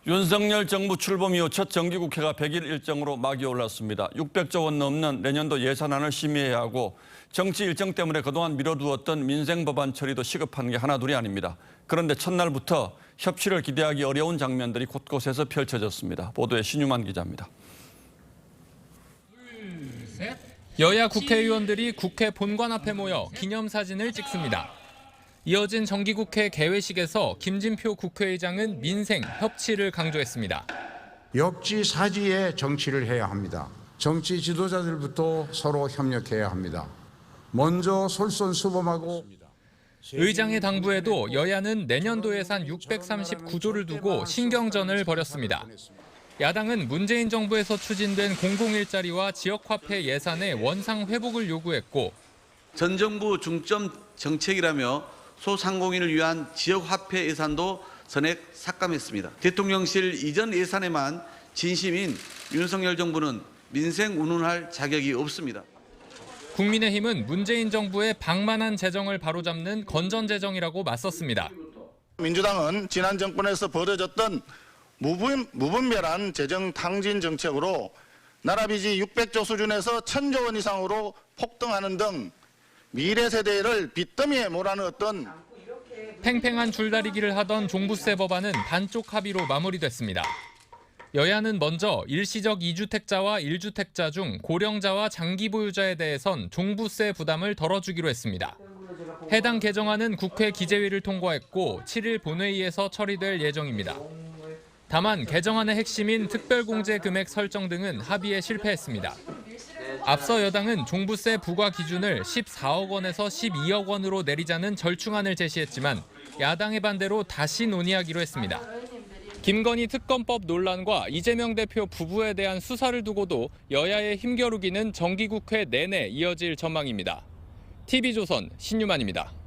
윤석열 정부 출범 이후 첫 정기국회가 100일 일정으로 막이 올랐습니다. 600조 원 넘는 내년도 예산안을 심의해야 하고 정치 일정 때문에 그동안 미뤄두었던 민생 법안 처리도 시급한 게 하나둘이 아닙니다. 그런데 첫날부터 협치를 기대하기 어려운 장면들이 곳곳에서 펼쳐졌습니다. 보도에 신유만 기자입니다. 여야 국회의원들이 국회 본관 앞에 모여 기념사진을 찍습니다. 이어진 정기국회 개회식에서 김진표 국회의장은 민생, 협치를 강조했습니다. 역지사지의 정치를 해야 합니다. 정치 지도자들부터 서로 협력해야 합니다. 먼저 솔선수범하고. 의장의 당부에도 여야는 내년도 예산 639조를 두고 신경전을 벌였습니다. 야당은 문재인 정부에서 추진된 공공일자리와 지역화폐 예산의 원상 회복을 요구했고, 전 정부 중점 정책이라며 소상공인을 위한 지역화폐 예산도 전액 삭감했습니다. 대통령실 이전 예산에만 진심인 윤석열 정부는 민생 운운할 자격이 없습니다. 국민의힘은 문재인 정부의 방만한 재정을 바로잡는 건전재정이라고 맞섰습니다. 민주당은 지난 정권에서 벌어졌던 무분별한 재정 탕진 정책으로 나라 빚이 600조 수준에서 1000조 원 이상으로 폭등하는 등 미래 세대를 빚더미에 몰아넣었던 팽팽한 줄다리기를 하던 종부세 법안은 반쪽 합의로 마무리됐습니다. 여야는 먼저 일시적 2주택자와 1주택자 중 고령자와 장기 보유자에 대해선 종부세 부담을 덜어주기로 했습니다. 해당 개정안은 국회 기재위를 통과했고 7일 본회의에서 처리될 예정입니다. 다만 개정안의 핵심인 특별공제 금액 설정 등은 합의에 실패했습니다. 앞서 여당은 종부세 부과 기준을 14억 원에서 12억 원으로 내리자는 절충안을 제시했지만 야당의 반대로 다시 논의하기로 했습니다. 김건희 특검법 논란과 이재명 대표 부부에 대한 수사를 두고도 여야의 힘겨루기는 정기국회 내내 이어질 전망입니다. TV조선 신유만입니다.